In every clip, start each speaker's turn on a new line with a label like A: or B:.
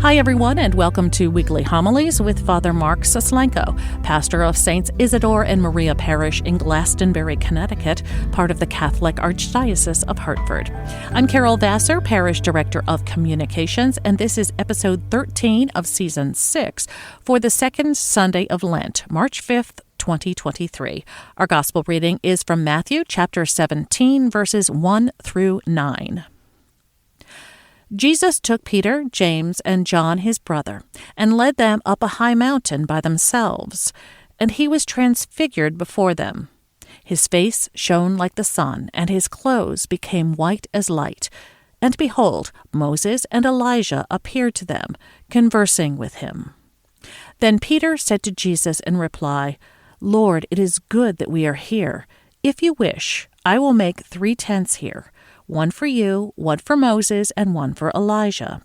A: Hi, everyone, and welcome to Weekly Homilies with Father Mark Soslenko, pastor of Saints Isidore and Maria Parish in Glastonbury, Connecticut, part of the Catholic Archdiocese of Hartford. I'm Carol Vassar, Parish Director of Communications, and this is episode 13 of Season 6 for the second Sunday of Lent, March 5th, 2023. Our Gospel reading is from Matthew chapter 17, verses 1 through 9. Jesus took Peter, James, and John his brother, and led them up a high mountain by themselves, and he was transfigured before them. His face shone like the sun, and his clothes became white as light. And behold, Moses and Elijah appeared to them, conversing with him. Then Peter said to Jesus in reply, "Lord, it is good that we are here. If you wish, I will make 3 tents here, one for you, one for Moses, and one for Elijah."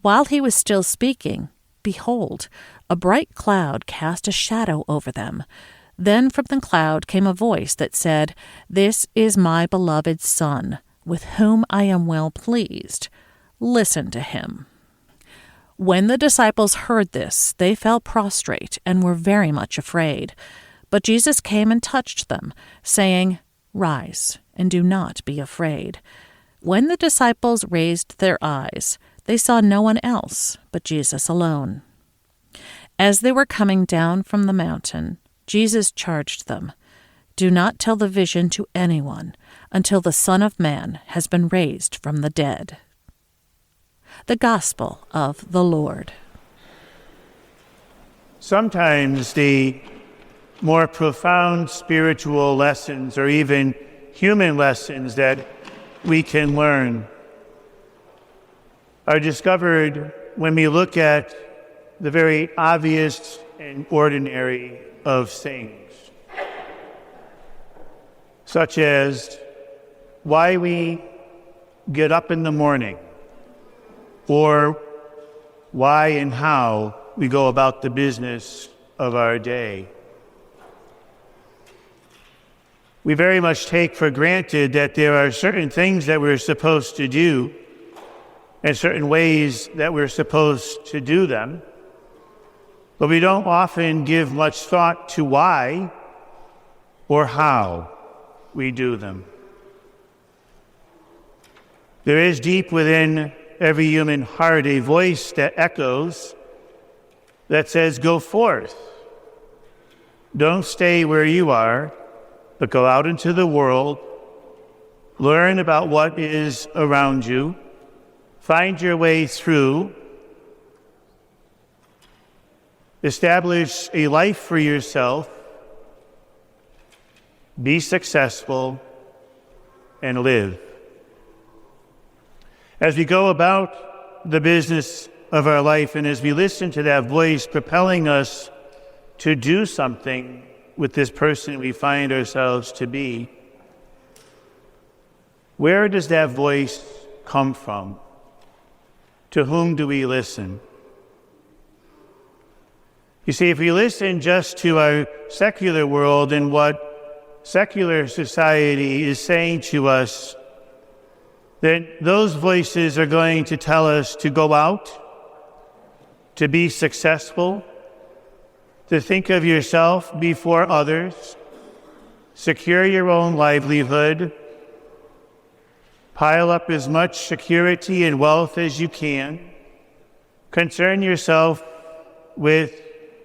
A: While he was still speaking, behold, a bright cloud cast a shadow over them. Then from the cloud came a voice that said, "This is my beloved Son, with whom I am well pleased. Listen to him." When the disciples heard this, they fell prostrate and were very much afraid. But Jesus came and touched them, saying, "Rise, and do not be afraid." When the disciples raised their eyes, they saw no one else but Jesus alone. As they were coming down from the mountain, Jesus charged them, "Do not tell the vision to anyone until the Son of Man has been raised from the dead." The Gospel of the Lord.
B: Sometimes the more profound spiritual lessons or even human lessons that we can learn are discovered when we look at the very obvious and ordinary of things, such as why we get up in the morning, or why and how we go about the business of our day. We very much take for granted that there are certain things that we're supposed to do and certain ways that we're supposed to do them, but we don't often give much thought to why or how we do them. There is deep within every human heart a voice that echoes, that says, "Go forth. Don't stay where you are, but go out into the world, learn about what is around you, find your way through, establish a life for yourself, be successful, and live." As we go about the business of our life, and as we listen to that voice propelling us to do something with this person we find ourselves to be, where does that voice come from? To whom do we listen? You see, if we listen just to our secular world and what secular society is saying to us, then those voices are going to tell us to go out, to be successful, to think of yourself before others, secure your own livelihood, pile up as much security and wealth as you can, concern yourself with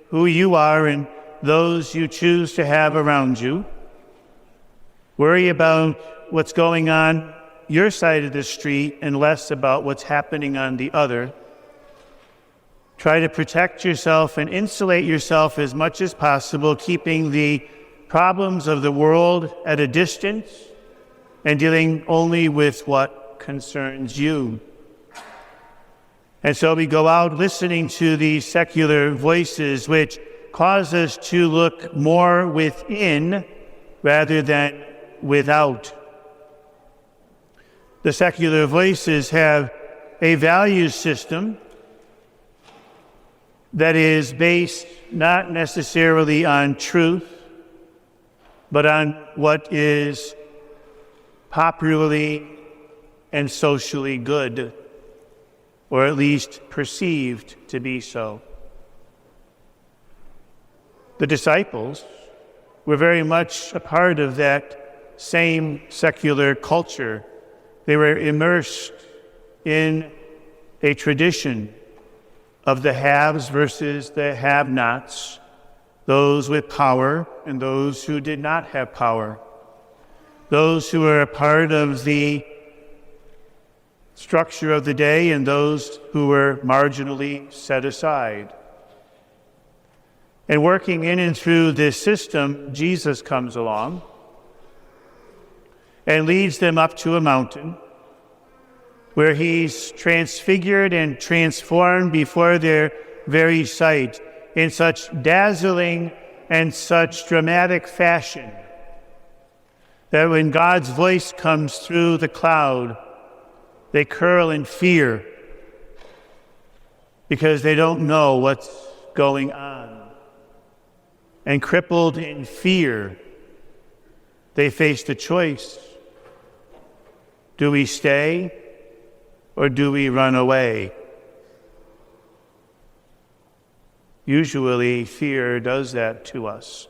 B: who you are and those you choose to have around you, worry about what's going on your side of the street and less about what's happening on the other. Try to protect yourself and insulate yourself as much as possible, keeping the problems of the world at a distance and dealing only with what concerns you. And so we go out listening to these secular voices, which cause us to look more within rather than without. The secular voices have a value system that is based not necessarily on truth, but on what is popularly and socially good. or at least perceived to be so. The disciples were very much a part of that same secular culture. They were immersed in a tradition of the haves versus the have-nots, those with power and those who did not have power, those who were a part of the structure of the day and those who were marginally set aside. And working in and through this system, Jesus comes along and leads them up to a mountain where he's transfigured and transformed before their very sight in such dazzling and such dramatic fashion that when God's voice comes through the cloud, they curl in fear because they don't know what's going on. And crippled in fear, they face the choice. Do we stay or do we run away? Usually, fear does that to us.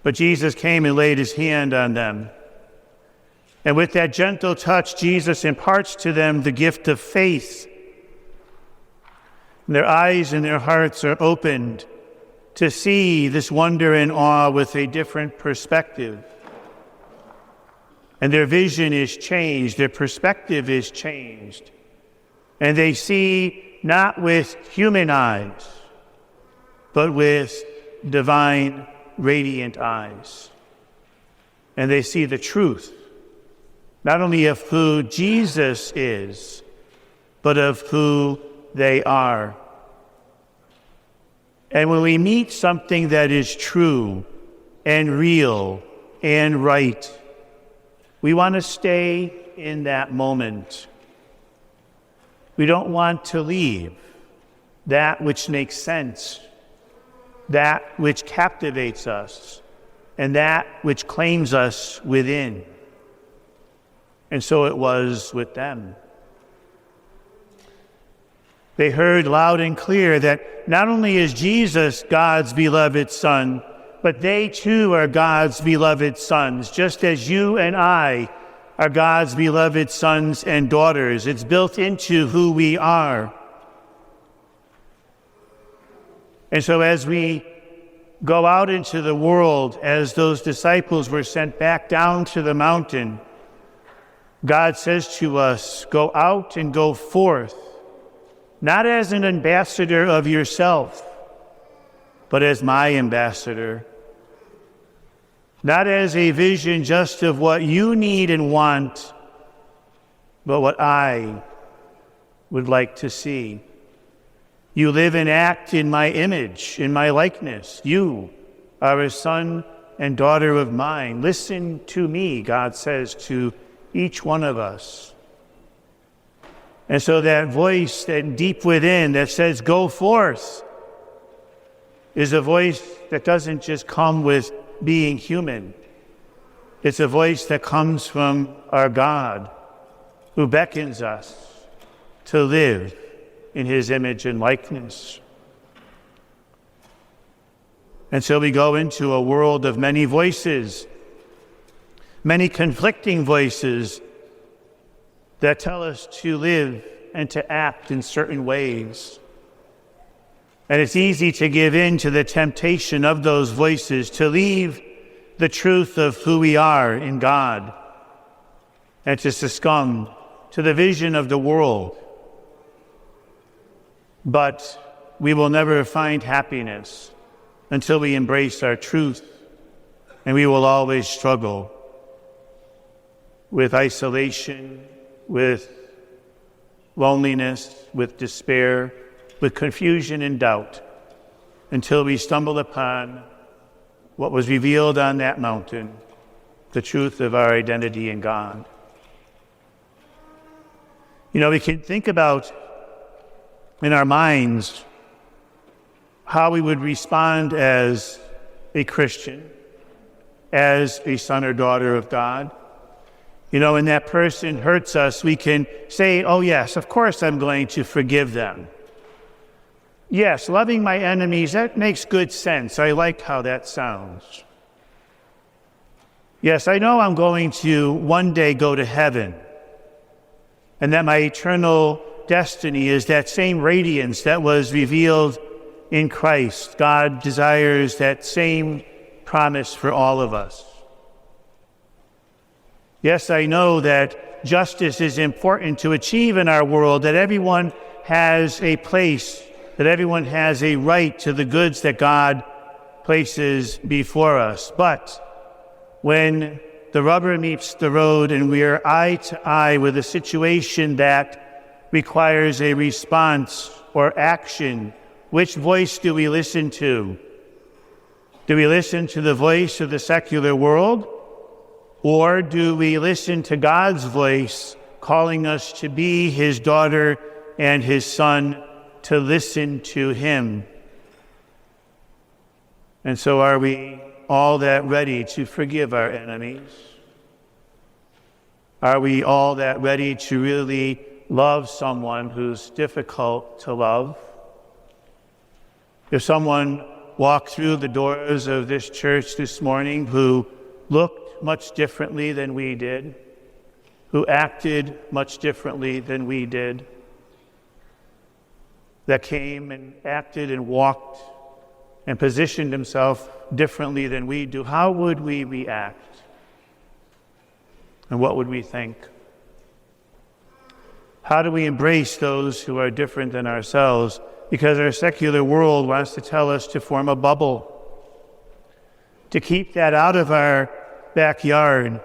B: But Jesus came and laid his hand on them. And with that gentle touch, Jesus imparts to them the gift of faith. And their eyes and their hearts are opened to see this wonder and awe with a different perspective. And their vision is changed, their perspective is changed. And they see not with human eyes, but with divine, radiant eyes. And they see the truth, not only of who Jesus is, but of who they are. And when we meet something that is true and real and right, we want to stay in that moment. We don't want to leave that which makes sense, that which captivates us, and that which claims us within. And so it was with them. They heard loud and clear that not only is Jesus God's beloved Son, but they too are God's beloved sons, just as you and I are God's beloved sons and daughters. It's built into who we are. And so as we go out into the world, as those disciples were sent back down to the mountain, God says to us, go out and go forth, not as an ambassador of yourself, but as my ambassador. Not as a vision just of what you need and want, but what I would like to see. You live and act in my image, in my likeness. You are a son and daughter of mine. Listen to me, God says to each one of us. And so that voice that deep within that says, go forth, is a voice that doesn't just come with being human. It's a voice that comes from our God, who beckons us to live in his image and likeness. And so we go into a world of many voices, many conflicting voices that tell us to live and to act in certain ways. And it's easy to give in to the temptation of those voices, to leave the truth of who we are in God, and to succumb to the vision of the world. But we will never find happiness until we embrace our truth, and we will always struggle with isolation, with loneliness, with despair, with confusion and doubt, until we stumble upon what was revealed on that mountain, the truth of our identity in God. You know, we can think about in our minds how we would respond as a Christian, as a son or daughter of God, When that person hurts us, we can say, oh yes, of course I'm going to forgive them. Yes, loving my enemies, that makes good sense. I like how that sounds. Yes, I know I'm going to one day go to heaven, and that my eternal destiny is that same radiance that was revealed in Christ. God desires that same promise for all of us. Yes, I know that justice is important to achieve in our world, that everyone has a place, that everyone has a right to the goods that God places before us. But when the rubber meets the road and we are eye to eye with a situation that requires a response or action, which voice do we listen to? Do we listen to the voice of the secular world? Or do we listen to God's voice calling us to be his daughter and his son, to listen to him? And so are we all that ready to forgive our enemies? Are we all that ready to really love someone who's difficult to love? If someone walked through the doors of this church this morning who looked much differently than we did, who acted much differently than we did, that came and acted and walked and positioned himself differently than we do, how would we react? And what would we think? How do we embrace those who are different than ourselves? Because our secular world wants to tell us to form a bubble, to keep that out of our backyard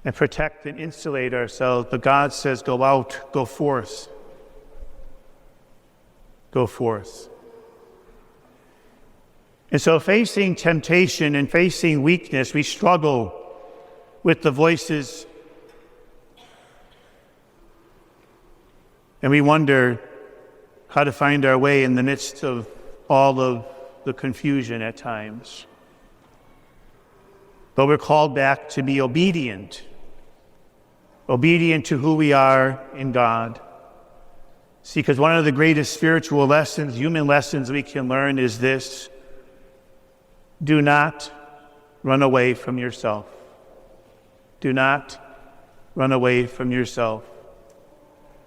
B: and protect and insulate ourselves. But God says, go out, go forth. Go forth. And so facing temptation and facing weakness, we struggle with the voices. And we wonder how to find our way in the midst of all of the confusion at times. But we're called back to be obedient to who we are in God. See, because one of the greatest spiritual lessons, human lessons we can learn is this: do not run away from yourself. Do not run away from yourself.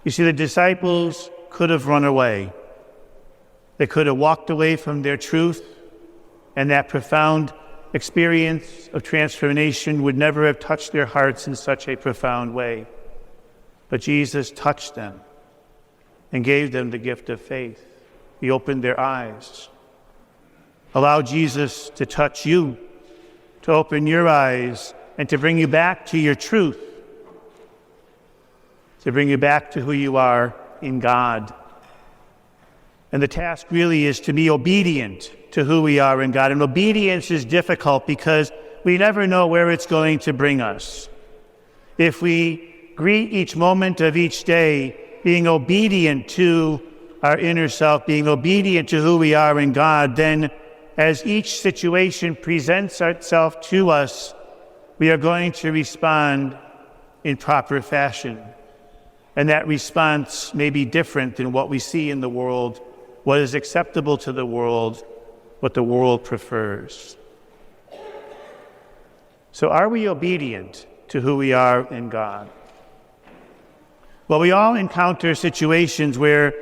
B: You see, the disciples could have run away. They could have walked away from their truth, and that profound experience of transformation would never have touched their hearts in such a profound way. But Jesus touched them and gave them the gift of faith. He opened their eyes. Allow Jesus to touch you, to open your eyes, and to bring you back to your truth, to bring you back to who you are in God. And the task really is to be obedient to who we are in God. And obedience is difficult because we never know where it's going to bring us. If we greet each moment of each day being obedient to our inner self, being obedient to who we are in God, then as each situation presents itself to us, we are going to respond in proper fashion. And that response may be different than what we see in the world, what is acceptable to the world, what the world prefers. So are we obedient to who we are in God? Well, we all encounter situations where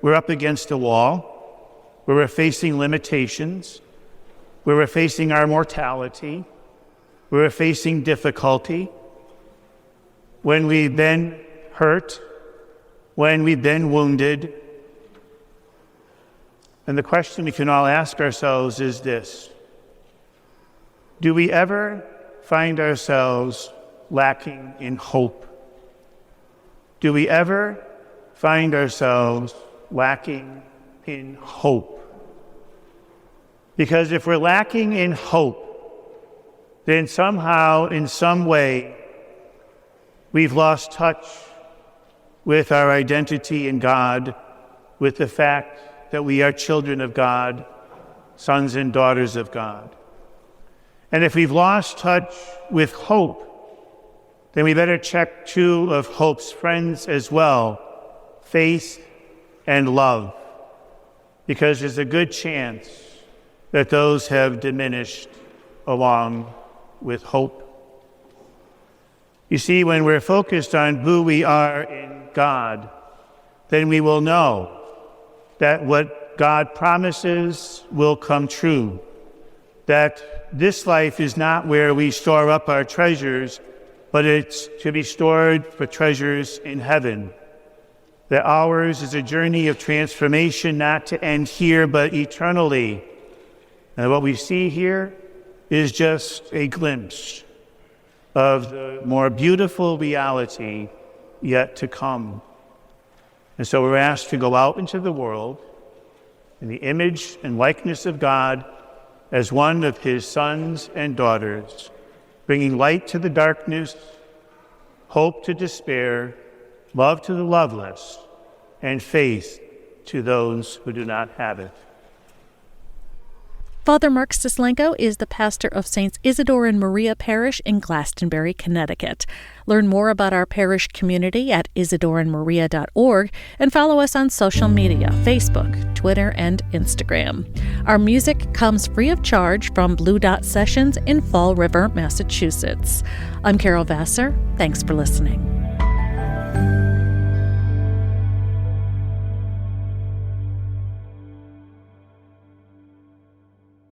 B: we're up against a wall, where we're facing limitations, where we're facing our mortality, where we're facing difficulty, when we've been hurt, when we've been wounded. And the question we can all ask ourselves is this: do we ever find ourselves lacking in hope? Do we ever find ourselves lacking in hope? Because if we're lacking in hope, then somehow, in some way, we've lost touch with our identity in God, with the fact that we are children of God, sons and daughters of God. And if we've lost touch with hope, then we better check two of hope's friends as well, faith and love, because there's a good chance that those have diminished along with hope. You see, when we're focused on who we are in God, then we will know that what God promises will come true, that this life is not where we store up our treasures, but it's to be stored for treasures in heaven, that ours is a journey of transformation not to end here, but eternally. And what we see here is just a glimpse of the more beautiful reality yet to come. And so we're asked to go out into the world in the image and likeness of God as one of his sons and daughters, bringing light to the darkness, hope to despair, love to the loveless, and faith to those who do not have it.
A: Father Mark Stislenko is the pastor of Saints Isidore and Maria Parish in Glastonbury, Connecticut. Learn more about our parish community at isidoreandmaria.org and follow us on social media, Facebook, Twitter, and Instagram. Our music comes free of charge from Blue Dot Sessions in Fall River, Massachusetts. I'm Carol Vassar. Thanks for listening.